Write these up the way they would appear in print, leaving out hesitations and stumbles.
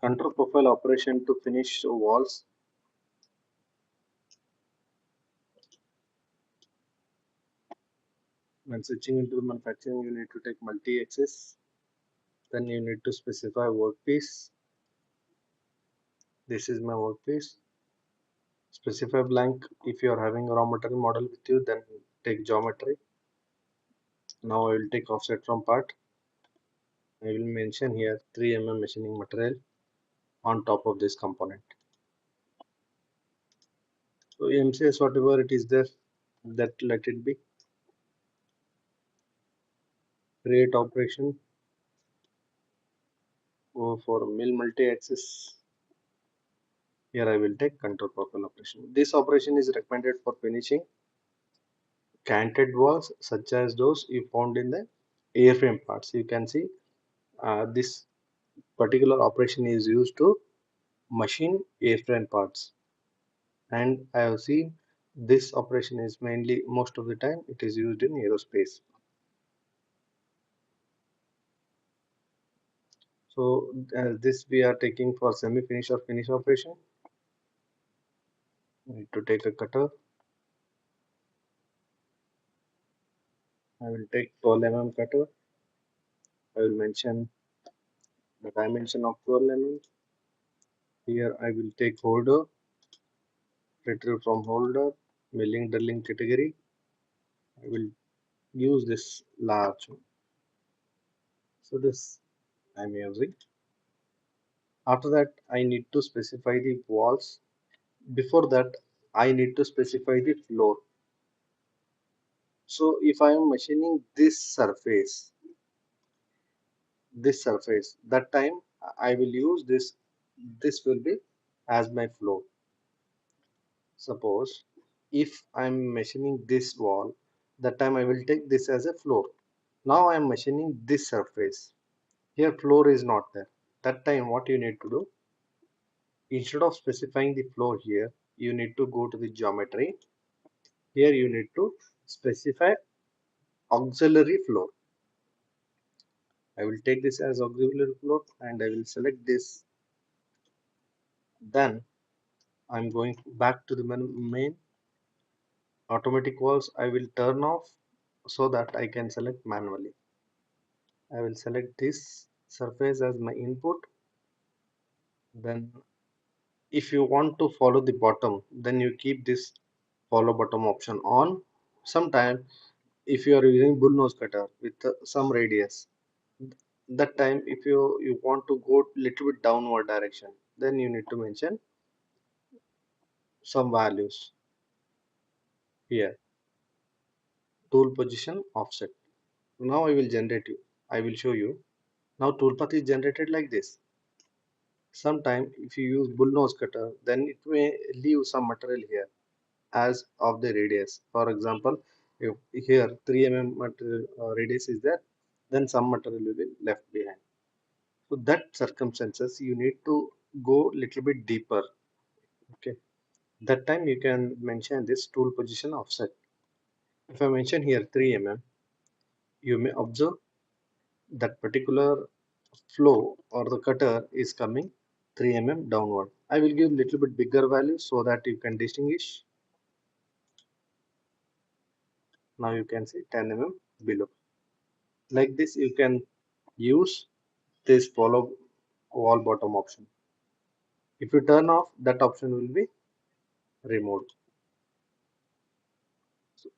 Control profile operation to finish walls. When switching into the manufacturing, you need to take multi-axis. Then you need to specify workpiece. This is my workpiece. Specify blank. If you are having a raw material model with you, then take geometry. Now I will take offset from part. I will mention here 3 mm machining material on top of this component. So MCS whatever it is there, that let it be. Create operation. Go for mill multi-axis. Here I will take control profile operation. This operation is recommended for finishing canted walls such as those you found in the airframe parts. You can see this particular operation is used to machine airframe parts, and I have seen this operation is mainly most of the time it is used in aerospace. So this we are taking for semi-finish or finish operation. We need to take a cutter. I will take 12 mm cutter. I will mention the dimension of 12 mm. Here I will take holder, retrieve from holder, milling drilling category. I will use this large one. So this I'm using. After that, I need to specify the walls. Before that, I need to specify the floor. So if I am machining this surface, that time I will use this. This will be as my floor. Suppose if I am machining this wall, that time I will take this as a floor. Now I am machining this surface. Here floor is not there. That time what you need to do, instead of specifying the floor here, you need to go to the geometry. Here you need to specify auxiliary floor. I will take this as auxiliary floor and I will select this. Then I'm going back to the main automatic walls. I will turn off so that I can select manually. I will select this surface as my input. Then if you want to follow the bottom, then you keep this follow bottom option on. Sometime if you are using bullnose cutter with some radius, that time if you want to go little bit downward direction, then you need to mention some values here. Tool position offset. Now I will generate you. I will show you. Now toolpath is generated like this. Sometime if you use bullnose cutter, then it may leave some material here as of the radius. For example, if here 3 mm material, radius is there, then some material will be left behind. So that circumstances you need to go little bit deeper. Okay, that time you can mention this tool position offset. If I mention here 3 mm, you may observe that particular flow or the cutter is coming 3 mm downward. I will give little bit bigger value so that you can distinguish. Now you can see 10 mm below. Like this you can use this follow wall bottom option. If you turn off, that option will be removed. So,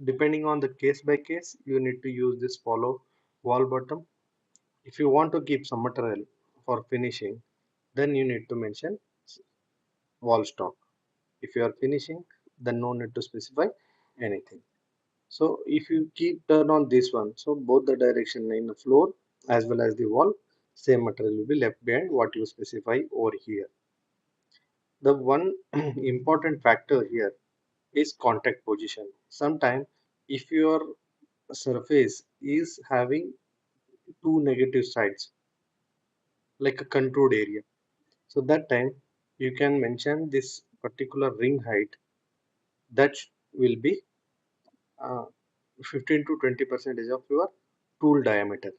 depending on the case by case, you need to use this follow wall bottom. If you want to keep some material for finishing, then you need to mention wall stock. If you are finishing, then no need to specify anything. So if you keep turn on this one, so both the direction in the floor as well as the wall, same material will be left behind what you specify over here. The one important factor here is contact position. Sometimes if your surface is having two negative sides like a contoured area, so that time you can mention this particular ring height that will be uh, 15 to 20 percentage of your tool diameter.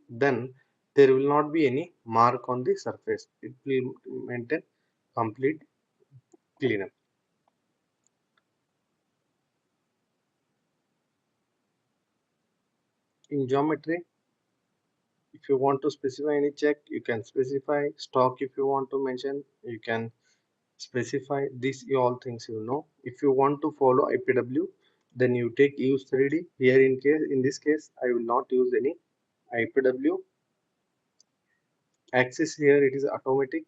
Then there will not be any mark on the surface. It will maintain complete cleanup. In geometry, if you want to specify any check, you can specify stock. If you want to mention, you can specify these all things. If you want to follow IPW, then you take use 3D. Here in this case, I will not use any IPW. Axis here it is automatic.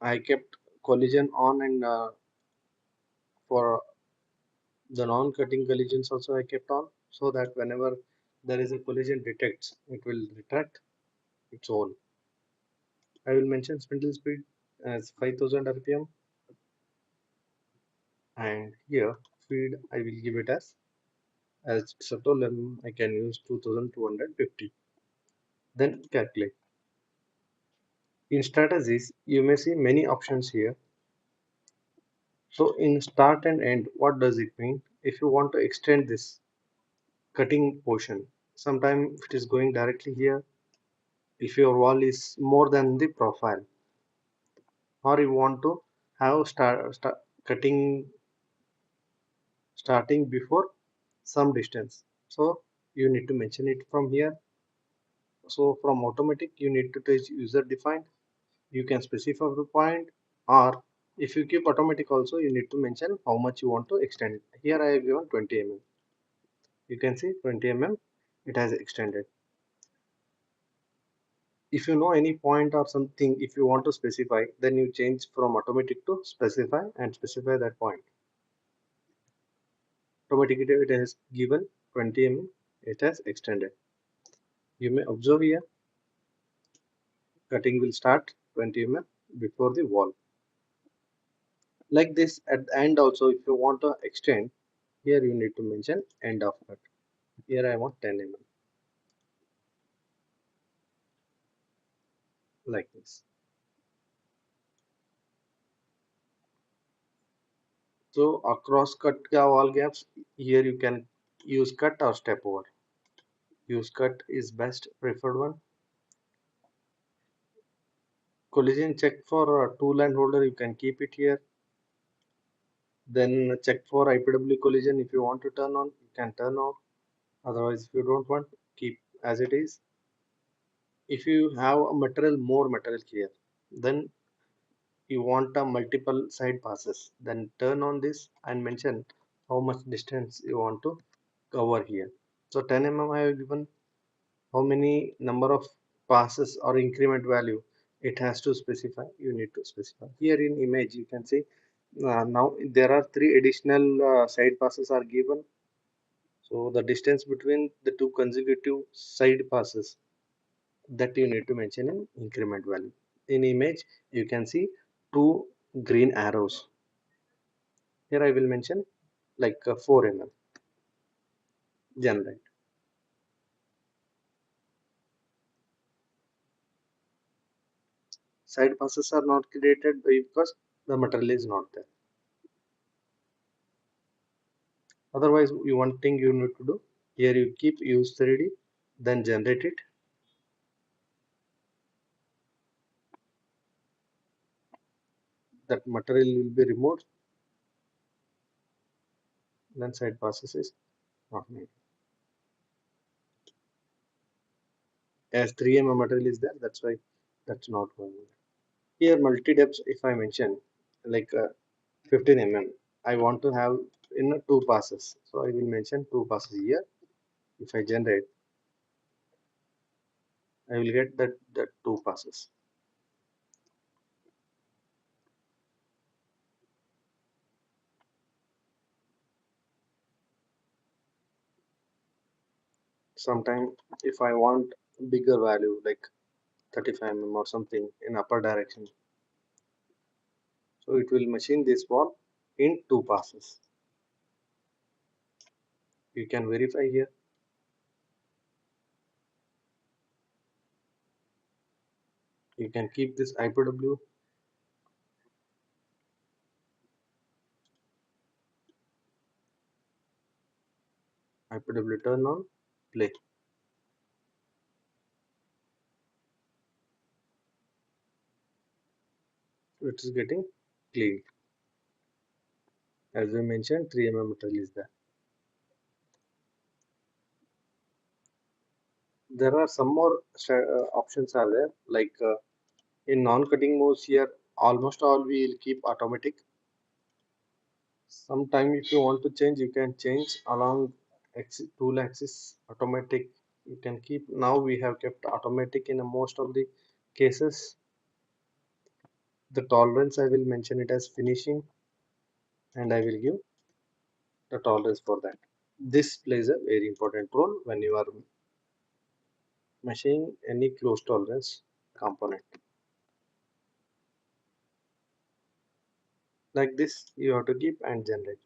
I kept collision on, and for the non-cutting collisions also I kept on, so that whenever there is a collision detects, it will retract its own. I will mention spindle speed as 5000 rpm, and here feed I will give it as subtle and I can use 2250. Then calculate. In strategies, you may see many options here. So in start and end, what does it mean? If you want to extend this cutting portion, sometimes it is going directly here. If your wall is more than the profile, or you want to have start cutting starting before some distance, so you need to mention it from here. So from automatic, you need to take user defined. You can specify the point, or if you keep automatic also, you need to mention how much you want to extend. Here I have given 20 mm. You can see 20 mm it has extended. If you know any point or something, if you want to specify, then you change from automatic to specify and specify that point. Automatic it has given 20 mm, it has extended. You may observe here, cutting will start 20 mm before the wall. Like this at the end also, if you want to extend, here you need to mention end of cut. Here I want 10 mm, like this. So across cut wall gaps, here you can use cut or step over. Use cut is best preferred one. Collision check for tool and holder, you can keep it here. Then check for IPW collision. If you want to turn on, you can turn on. Otherwise, if you don't want, keep as it is. If you have a more material here, then you want a multiple side passes, then turn on this and mention how much distance you want to cover here. So 10 mm I have given. How many number of passes or increment value it has to specify, you need to specify. Here in image you can see, now there are three additional side passes are given. So the distance between the two consecutive side passes, that you need to mention in increment value. In image you can see two green arrows. Here I will mention like 4 mm generate. Side passes are not created because the material is not there. Otherwise, one thing you need to do, here you keep use 3D, then generate it. That material will be removed. Then side passes is not made. As 3 mm material is there, that's why that's not going. Here multi depths, if I mention like 15 mm, I want to have in two passes. So I will mention two passes here. If I generate, I will get that two passes. Sometimes if I want bigger value like 35 mm or something in upper direction, so it will machine this wall in two passes. You can verify here. You can keep this IPW. IPW turn on, play. it is getting cleaned. As we mentioned, 3 mm metal is there. There are some more options are there, like in non-cutting modes here, almost all we will keep automatic. Sometime if you want to change, you can change along tool axis automatic. You can keep. Now we have kept automatic in most of the cases. The tolerance I will mention it as finishing, and I will give the tolerance for that. This plays a very important role when you are machining any close tolerance component. Like this, you have to keep and generate.